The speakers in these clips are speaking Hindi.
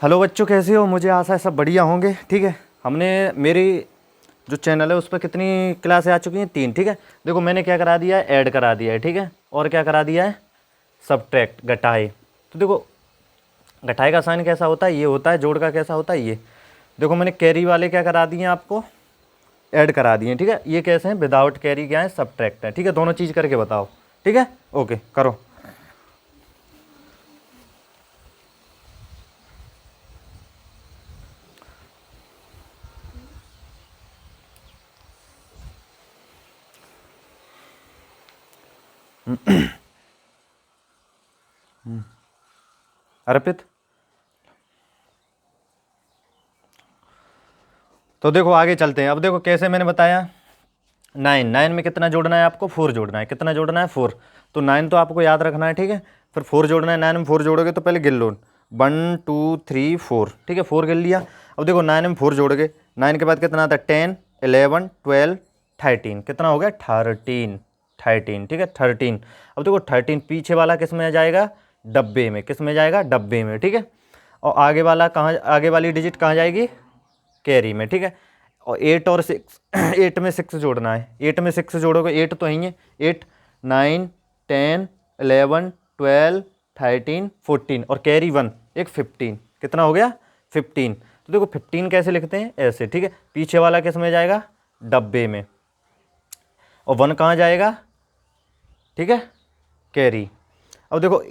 हेलो बच्चों, कैसे हो? मुझे आशा है सब बढ़िया होंगे। ठीक है, हमने मेरी जो चैनल है उस पर कितनी क्लासें आ चुकी हैं? 3। ठीक है, देखो मैंने क्या करा दिया है, ऐड करा दिया है। ठीक है, और क्या करा दिया है, सब्ट्रैक्ट, घटाए। तो देखो घटाए का साइन कैसा होता है, ये होता है। जोड़ का कैसा होता है, ये। देखो मैंने कैरी वाले क्या करा दिए हैं, आपको ऐड करा दिए हैं। ठीक है, ये कैसे हैं, विदाउट कैरी क्या है, सब्ट्रैक्ट है। ठीक है, दोनों चीज़ करके बताओ। ठीक है, ओके करो। अर्पित, तो देखो आगे चलते हैं। अब देखो कैसे मैंने बताया, 9 में कितना जोड़ना है आपको, 4 जोड़ना है। कितना जोड़ना है, 4। तो 9 तो आपको याद रखना है। ठीक है, फिर 4 जोड़ना है। 9 में 4 जोड़ोगे तो पहले गिन लो, 1 2 3 4। ठीक है, 4 गिन लिया। अब देखो 9 में 4 जोड़ गए, 9 के बाद कितना आता है, 10 11 12 13। कितना हो गया, 13 13। ठीक है, 13। अब देखो 13 पीछे वाला किस में जाएगा, डब्बे में। किस में जाएगा, डब्बे में। ठीक है, और आगे वाला कहाँ, आगे वाली डिजिट कहाँ जाएगी, कैरी में। ठीक है, और 8 और 6 8 में 6 जोड़ना है। 8 में 6 जोड़ोगे, 8 तो ही है। 8 9 10 11 12 13 14 और कैरी 1, एक 15। कितना हो गया, 15। तो देखो 15 कैसे लिखते हैं, ऐसे। ठीक है, पीछे वाला किस में जाएगा, डब्बे में, और 1 कहाँ जाएगा, ठीक है, कैरी। अब देखो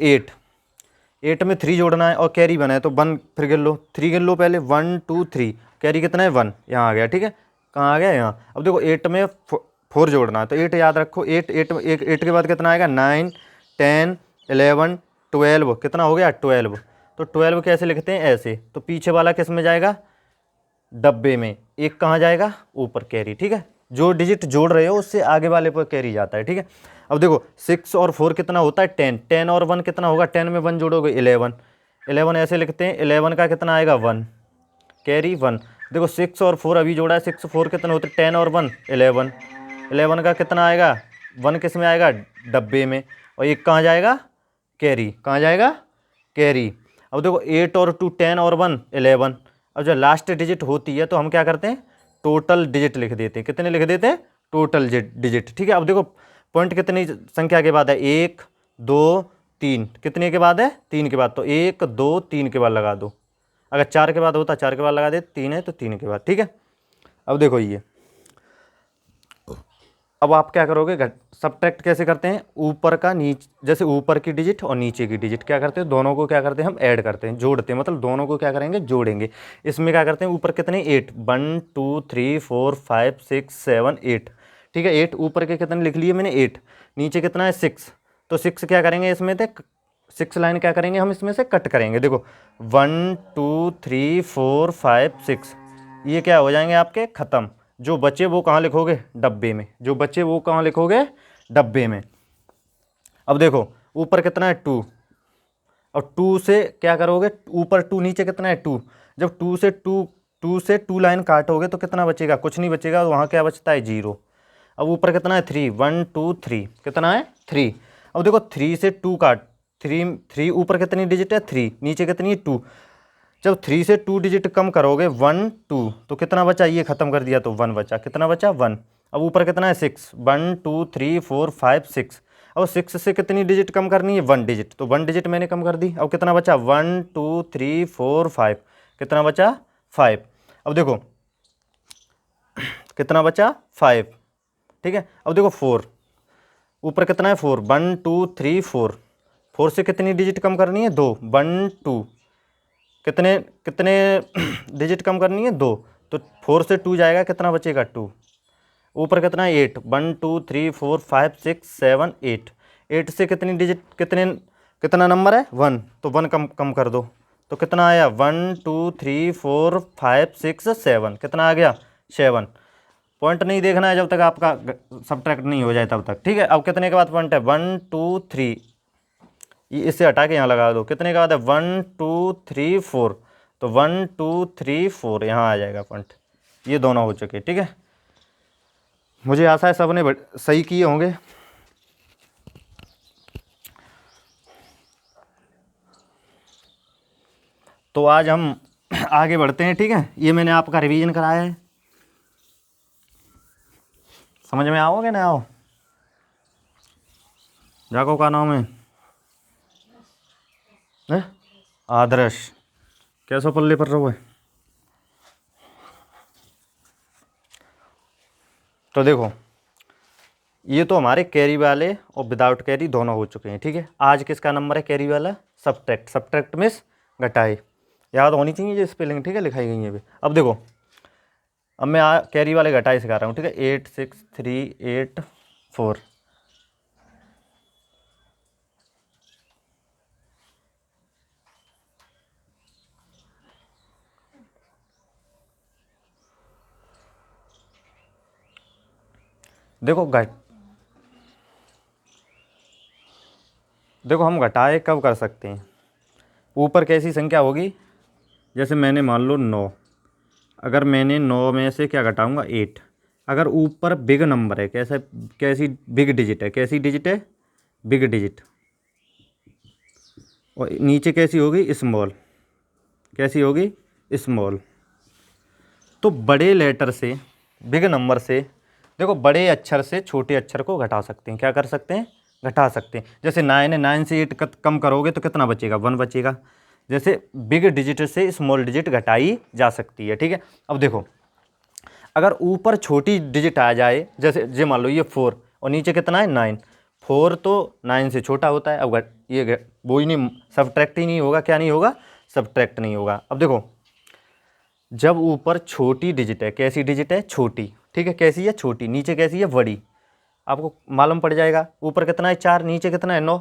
8 में 3 जोड़ना है और कैरी 1 है, तो 1 फिर गिन लो, 3 गिन लो पहले, 1 2 3। कैरी कितना है, 1, यहाँ आ गया। ठीक है, कहाँ आ गया, यहाँ। अब देखो 8 में 4 जोड़ना है, तो 8 याद रखो। 8 के बाद कितना आएगा, 9 10 11 12। कितना हो गया, 12। तो 12 कैसे लिखते हैं, ऐसे। तो पीछे वाला किस में जाएगा, डब्बे में। एक कहाँ जाएगा, ऊपर, कैरी। ठीक है, जो डिजिट जोड़ रहे हो उससे आगे वाले पर कैरी जाता है। ठीक है, अब देखो 6 और 4 कितना होता है, 10। 10 और 1 कितना होगा, 10 में 1 जोड़ोगे, 11। 11 ऐसे लिखते हैं, 11 का कितना आएगा, 1, कैरी 1। देखो 6 और 4 अभी जोड़ा है, 6 4 कितने होते हैं, 10 और 1 11। 11 का कितना आएगा, 1 किस में आएगा, डब्बे में, और एक कहाँ जाएगा, कैरी। कहाँ जाएगा, कैरी। अब देखो 8 और 2 10 और 1 11। अब जो लास्ट डिजिट होती है तो हम क्या करते हैं, टोटल डिजिट लिख देते हैं। कितने लिख देते हैं, टोटल डिजिट। ठीक है, अब देखो पॉइंट कितनी संख्या के बाद है, 1 2 3। कितने के बाद है, 3 के बाद। तो 1 2 3 के बाद लगा दो। अगर 4 के बाद होता, 4 के बाद लगा दे। 3 है तो 3 के बाद। ठीक है, अब देखो ये, अब आप क्या करोगे, सब्ट्रैक्ट कैसे करते हैं, ऊपर का नीचे, जैसे ऊपर की डिजिट और नीचे की डिजिट क्या करते हैं, दोनों को क्या करते हैं, हम ऐड करते हैं, जोड़ते हैं। मतलब दोनों को क्या करेंगे, जोड़ेंगे। इसमें क्या करते हैं, ऊपर कितने, 8, 1 2 3 4 5 6 7 8। ठीक है, 8 ऊपर के कितने लिख लिए मैंने, 8। नीचे कितना है, 6। तो 6 क्या करेंगे, इसमें से 6 लाइन क्या करेंगे, हम इसमें से कट करेंगे। देखो 1 2 3 4 5 6, ये क्या हो जाएंगे आपके, ख़त्म। जो बचे वो कहाँ लिखोगे, डब्बे में। जो बचे वो कहाँ लिखोगे, डब्बे में। अब देखो ऊपर कितना है, 2, और 2 से क्या करोगे, ऊपर 2 नीचे कितना है, 2। जब 2 से 2 लाइन काटोगे तो कितना बचेगा, कुछ नहीं बचेगा। वहाँ क्या बचता है, 0। अब ऊपर कितना है, 3 1 2 3। कितना है, 3। अब देखो 3 से 2 काट, 3 ऊपर कितनी डिजिट है, 3, नीचे कितनी है, 2। जब 3 से 2 डिजिट कम करोगे, 1 2, तो कितना बचा, ये खत्म कर दिया तो 1 बचा। कितना बचा, 1। अब ऊपर कितना है, 6 1 2 3 4 5 6। अब 6 से कितनी डिजिट कम करनी है, 1 डिजिट। तो 1 डिजिट मैंने कम कर दी। अब कितना बचा, 1 2 3 4 5। कितना बचा, 5। अब देखो कितना बचा, 5। ठीक है, अब देखो 4, ऊपर कितना है, 4 1 2 3 4। 4 से कितनी डिजिट कम करनी है, 2 1 2। कितने कितने डिजिट कम करनी है, 2। तो 4 से 2 जाएगा, कितना बचेगा, 2। ऊपर कितना है, 8 1 2 3 4 5 6 7 8। 8 से कितनी डिजिट, कितना नंबर है, 1। तो 1 कम कम कर दो, तो कितना आया, 1 2 3 4 5 6 7। कितना आ गया, 7। पॉइंट नहीं देखना है जब तक आपका सब्ट्रैक्ट नहीं हो जाए तब तक। ठीक है, अब कितने के बाद पॉइंट है, 1 2 3। ये इससे हटा के यहाँ लगा दो। कितने का बाद है, 1 2 3 4। तो 1 2 3 4 यहाँ आ जाएगा पॉइंट। ये दोनों हो चुके। ठीक है, मुझे आशा है सबने सही किए होंगे। तो आज हम आगे बढ़ते हैं, ठीक है। ये मैंने आपका रिवीजन कराया है, समझ में आओगे ना? आओ जाको का नाम है आदर्श, कैसो पल्ले पर रहो है। तो देखो ये तो हमारे कैरी वाले और विदाउट कैरी दोनों हो चुके हैं, ठीक है। आज किसका नंबर है कैरी वाला? सब्ट्रैक्ट। सब्ट्रैक्ट मीन्स घटाए, याद होनी चाहिए जो स्पेलिंग, ठीक है, लिखाई गई है भी। अब देखो अब मैं कैरी वाले घटाए सिखा रहा हूँ, ठीक है। 8 6 3 8 4। देखो हम घटाए कब कर सकते हैं? ऊपर कैसी संख्या होगी, जैसे मैंने मान लो 9, अगर मैंने 9 में से क्या घटाऊंगा 8। अगर ऊपर बिग नंबर है, कैसा, कैसी बिग डिजिट है, कैसी डिजिट है? Big digit. और नीचे कैसी होगी? स्मॉल। कैसी होगी? स्मॉल। तो बड़े लेटर से, बिग नंबर से, देखो बड़े अक्षर से छोटे अक्षर को घटा सकते हैं। क्या कर सकते हैं? घटा सकते हैं। जैसे 9 है, 9 से 8 कम करोगे तो कितना बचेगा? 1 बचेगा। जैसे बिग डिजिट से स्मॉल डिजिट घटाई जा सकती है, ठीक है। अब देखो अगर ऊपर छोटी डिजिट आ जाए, जैसे मान लो ये 4 और नीचे कितना है 9, 4 तो 9 से छोटा होता है। अब ये वो ही नहीं, सब्ट्रैक्ट ही नहीं होगा। क्या नहीं होगा? सब्ट्रैक्ट नहीं होगा। अब देखो जब ऊपर छोटी डिजिट है, कैसी डिजिट है? छोटी, ठीक है। कैसी है? छोटी। नीचे कैसी है? बड़ी। आपको मालूम पड़ जाएगा ऊपर कितना है 4, नीचे कितना है 9।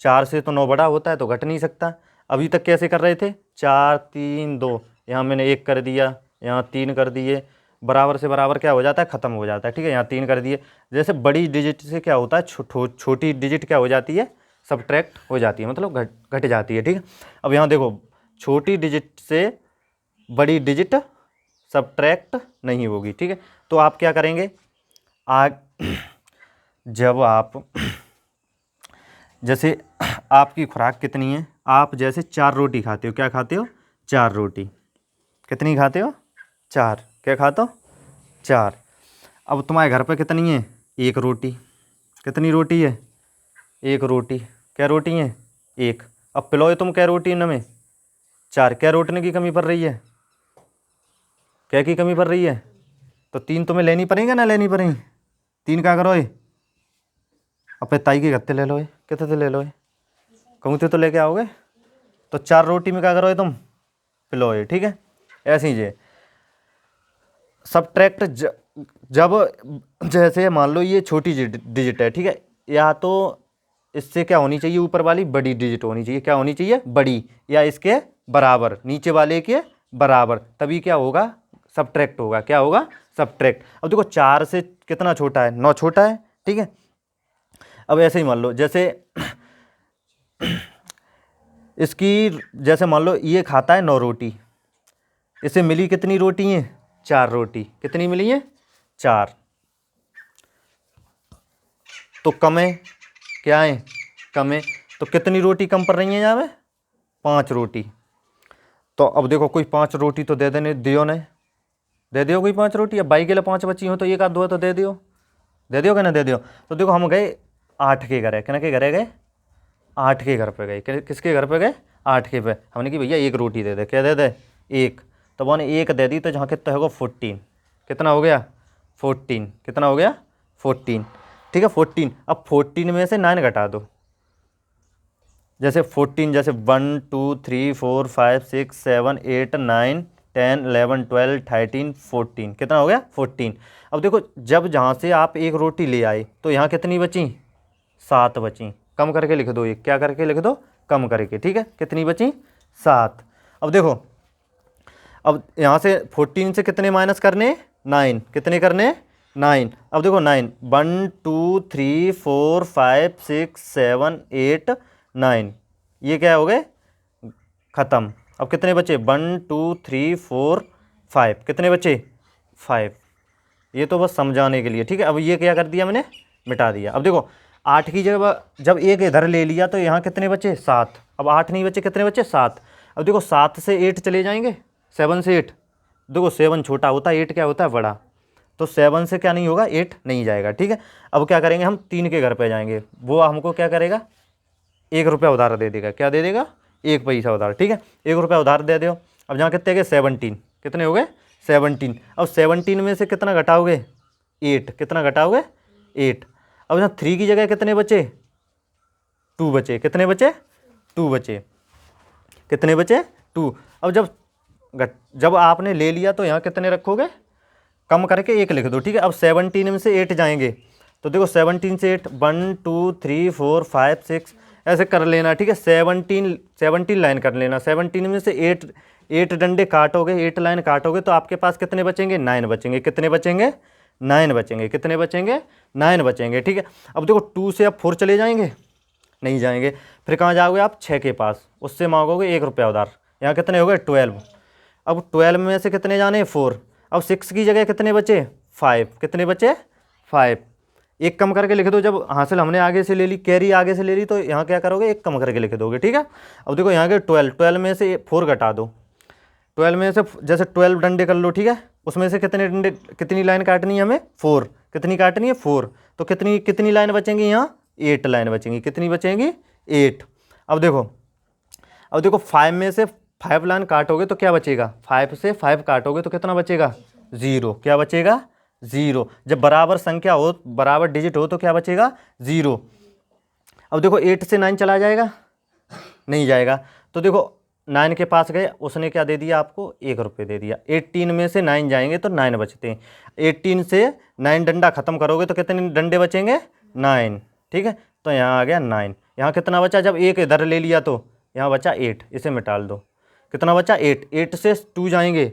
4 से तो 9 बड़ा होता है, तो घट नहीं सकता। अभी तक कैसे कर रहे थे? 4 3 2, यहाँ मैंने 1 कर दिया, यहाँ 3 कर दिए, बराबर से बराबर क्या हो जाता है? ख़त्म हो जाता है, ठीक है। यहाँ 3 कर दिए। जैसे बड़ी डिजिट से क्या होता है? छोटी डिजिट क्या हो जाती है? सब्ट्रैक्ट हो जाती है, मतलब घट जाती है, ठीक है। अब यहाँ देखो छोटी डिजिट से बड़ी डिजिट सब्ट्रैक्ट नहीं होगी, ठीक है। तो आप क्या करेंगे? जब आप जैसे आपकी खुराक कितनी है? आप जैसे 4 रोटी खाते हो, क्या खाते हो? 4 रोटी। कितनी खाते हो? 4। क्या खाते हो? 4। अब तुम्हारे घर पे कितनी है? 1 रोटी। कितनी रोटी है? 1 रोटी। क्या रोटी है? 1। अब पिलोए तुम क्या रोटी न में? 4। क्या रोटने की कमी पड़ रही है? क्या की कमी पड़ रही है? तो 3 तुम्हें लेनी पड़ेंगे ना लेनी पड़ेंगी? 3 क्या करो? अब ताई के गत्ते ले लो, कितने ले लो? कहूँ तो लेके आओगे। तो 4 रोटी में क्या करोगे तुम? पिलोए, ठीक है। ऐसे ही जे सब्ट्रैक्ट जब जैसे मान लो ये छोटी डिजिट है, ठीक है, या तो इससे क्या होनी चाहिए? ऊपर वाली बड़ी डिजिट होनी चाहिए। क्या होनी चाहिए? बड़ी, या इसके बराबर, नीचे वाले के बराबर, तभी क्या होगा? सब्ट्रैक्ट होगा। क्या होगा? सब्ट्रैक्ट। अब देखो 4 से कितना छोटा है? 9 छोटा है, ठीक है। अब ऐसे ही मान लो जैसे इसकी, जैसे मान लो ये खाता है 9 रोटी, इसे मिली कितनी रोटी है? 4 रोटी। कितनी मिली है? 4। तो कम है, क्या है? कम है। तो कितनी रोटी कम पड़ रही है यहाँ में? 5 रोटी। तो अब देखो कोई 5 रोटी तो दे देने दियो ने, दे दियो कोई 5 रोटी। अब बाई के लिए 5 बची हो तो एक आध दो तो दे दियो, दे दियो क्या ना दे दियो। तो देखो हम गए 8 के घर है, किन के घर गए? 8 के घर पे गए। किसके घर पे गए? 8 के पे। हमने कि भैया 1 रोटी दे दे। क्या दे दे? 1। तो वो ने 1 दे दी, तो जहाँ कितना होगा 14। कितना हो गया? 14। कितना हो गया? 14, ठीक है। 14। अब 14 में से 9 घटा दो। जैसे 14, जैसे 1 2 3 4 5 6 7 8 9 10 11 12 13 14। कितना हो गया? 14। अब देखो जब जहाँ से आप 1 रोटी ले आए तो यहाँ कितनी बची? 7 बची। कम करके लिख दो, एक क्या करके लिख दो? कम करके, ठीक है। कितनी बची? 7। अब देखो अब यहाँ से 14 से कितने माइनस करने? 9। कितने करने? 9। अब देखो 9, 1 2 3 4 5 6 7 8 9, ये क्या हो गए? ख़त्म। अब कितने बचे? 1 2 3 4 5। कितने बचे? 5। ये तो बस समझाने के लिए, ठीक है। अब ये क्या कर दिया मैंने? मिटा दिया। अब देखो 8 की जगह जब 1 इधर ले लिया तो यहाँ कितने बचे? 7। अब 8 नहीं बचे, कितने बचे? 7। अब देखो 7 से 8 चले जाएंगे, 7 से 8, देखो 7 छोटा होता है, 8 क्या होता है बड़ा, तो 7 से क्या नहीं होगा, 8 नहीं जाएगा, ठीक है। अब क्या करेंगे, हम 3 के घर पे जाएंगे, वो हमको क्या करेगा, 1 रुपया उधार दे देगा, क्या दे देगा, 1 पैसा उधार, ठीक है, 1 रुपया उधार दे दो। अब जहाँ कितने गए 17, कितने हो गए 17। अब 17 में से कितना घटाओगे 8, कितना घटाओगे 8। अब यहाँ 3 की जगह कितने बचे, 2 बचे, कितने बचे 2 बचे, कितने बचे 2। अब जब आपने ले लिया तो यहाँ कितने रखोगे, कम करके 1 लिख दो, ठीक है। अब 17 में से 8 जाएंगे तो देखो 17 से 8, 1 2 3 4 5 6 ऐसे कर लेना, ठीक है। 17 लाइन कर लेना, 17 में से 8 डंडे काटोगे, 8 लाइन काटोगे तो आपके पास कितने बचेंगे, 9 बचेंगे, कितने बचेंगे 9 बचेंगे, कितने बचेंगे 9 बचेंगे, ठीक है। अब देखो 2 से अब 4 चले जाएंगे, नहीं जाएंगे, फिर कहाँ जाओगे आप 6 के पास, उससे मांगोगे 1 रुपया उधार, यहाँ कितने हो गए 12। अब 12 में से कितने जाने 4, अब 6 की जगह कितने बचे 5, कितने बचे 5, एक कम करके लिख दो। जब हासिल हमने आगे से ले ली, कैरी आगे से ले ली, तो यहाँ क्या करोगे, एक कम करके लिख दोगे, ठीक है। अब देखो यहाँ के 12 में से 4 घटा दो, 12 में से जैसे 12 डंडे कर लो, ठीक है, उसमें से कितने डंडे, कितनी लाइन काटनी है हमें 4, कितनी काटनी है 4, तो कितनी लाइन बचेंगी यहाँ 8 लाइन बचेंगी, कितनी बचेंगी 8। अब देखो 5 में से 5 लाइन काटोगे तो क्या बचेगा, 5 से 5 काटोगे तो कितना बचेगा 0, क्या बचेगा 0। जब बराबर संख्या हो, बराबर डिजिट हो तो क्या बचेगा 0। अब देखो 8 से 9 चला जाएगा, नहीं जाएगा, तो देखो 9 के पास गए, उसने क्या दे दिया आपको 1 रुपये दे दिया। 18 में से 9 जाएंगे तो 9 बचते हैं, 18 से 9 डंडा खत्म करोगे तो कितने डंडे बचेंगे 9, ठीक है। तो यहाँ आ गया 9, यहाँ कितना बचा, जब 1 इधर ले लिया तो यहाँ बचा 8, इसे मिटा दो, कितना बचा 8, 8 से 2 जाएंगे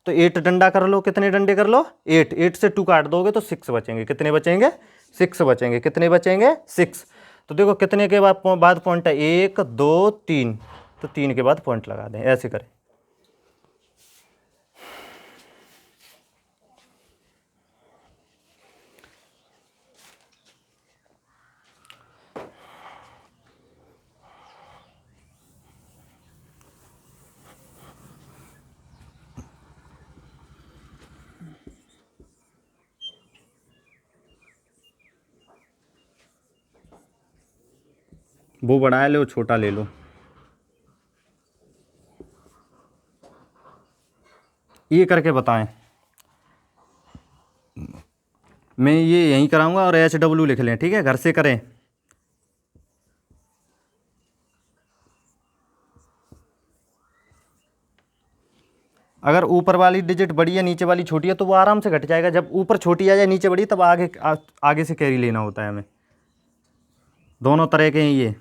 तो 8 डंडा कर लो, कितने डंडे कर लो 8, 8 से 2 काट दोगे तो 6 बचेंगे, कितने बचेंगे 6 बचेंगे, कितने बचेंगे 6। तो देखो कितने के बाद पॉइंट है 1 2 3, तो 3 के बाद पॉइंट लगा दें, ऐसे करें। वो बड़ा ले लो, छोटा ले लो, ये करके बताएं। मैं ये यहीं कराऊंगा और HW लिख लें, ठीक है, घर से करें। अगर ऊपर वाली डिजिट बड़ी है नीचे वाली छोटी है तो वो आराम से घट जाएगा, जब ऊपर छोटी आ जाए नीचे बड़ी तब आगे से कैरी लेना होता है हमें। दोनों तरह के हैं ये,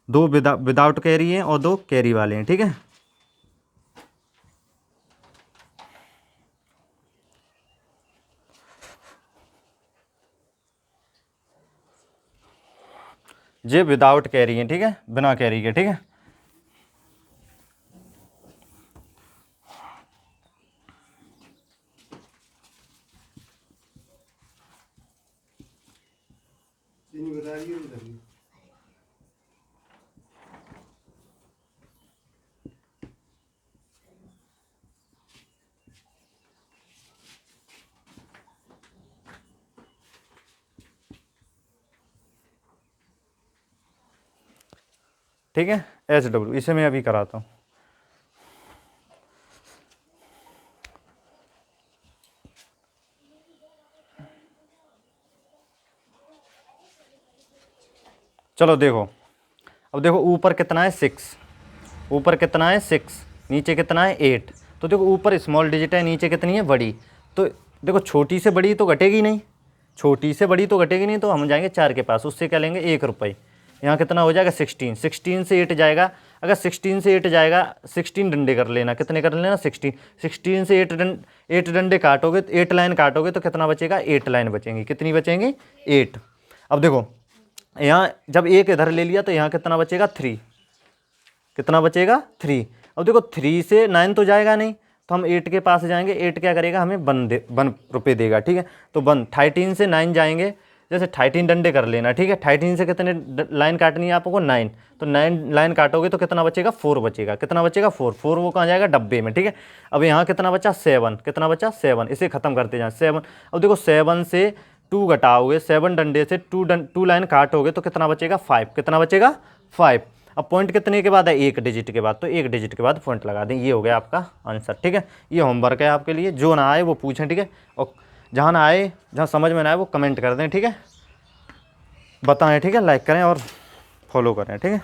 2 विदाउट कैरी हैं और 2 कैरी वाले हैं, ठीक है। ये विदाउट कैरी हैं, ठीक है, बिना कैरी के, ठीक है। ठीक है, HW इसे मैं अभी कराता हूँ। चलो देखो, अब देखो ऊपर कितना है 6, ऊपर कितना है 6, नीचे कितना है 8, तो देखो ऊपर स्मॉल डिजिट है, नीचे कितनी है बड़ी, तो देखो छोटी से बड़ी तो घटेगी नहीं, छोटी से बड़ी तो घटेगी नहीं, तो हम जाएंगे 4 के पास, उससे क्या लेंगे 1 रुपये, यहाँ कितना हो जाएगा 16, 16 से 8 जाएगा, अगर 16 से 8 जाएगा 16 डंडे कर लेना, कितने कर लेना 16, 16 से 8 डंडे काटोगे, 8 लाइन काटोगे तो कितना बचेगा 8 लाइन बचेंगी, कितनी बचेंगी 8। अब देखो यहाँ जब 1 इधर ले लिया तो यहाँ कितना बचेगा 3, कितना बचेगा 3। अब देखो 3 से 9 तो जाएगा नहीं, तो हम 8 के पास जाएंगे, 8 क्या करेगा हमें 1 रुपये देगा, ठीक है। तो 1, 13 से 9 जाएंगे जैसे 18 डंडे कर लेना, ठीक है। 18 से कितने लाइन काटनी है आपको? 9। तो 9 लाइन काटोगे तो कितना बचेगा? 4 बचेगा। कितना बचेगा? 4। 4 वो कहाँ जाएगा? डब्बे में, ठीक है। अब यहाँ कितना बचा? 7। कितना बचा? 7। इसे खत्म करते जाए 7। अब देखो 7 से 2 घटाओगे, 7 डंडे से 2 लाइन काटोगे तो कितना बचेगा? 5। कितना बचेगा? 5। अब पॉइंट कितने के बाद है? 1 डिजिट के बाद। तो 1 डिजिट के बाद पॉइंट लगा दें। ये हो गया आपका आंसर, ठीक है। ये होमवर्क है आपके लिए, जो ना आए वो पूछें, ठीक है। और जहाँ ना आए, जहाँ समझ में ना आए वो कमेंट कर दें, ठीक है। बताएं, ठीक है। लाइक करें और फॉलो करें, ठीक है।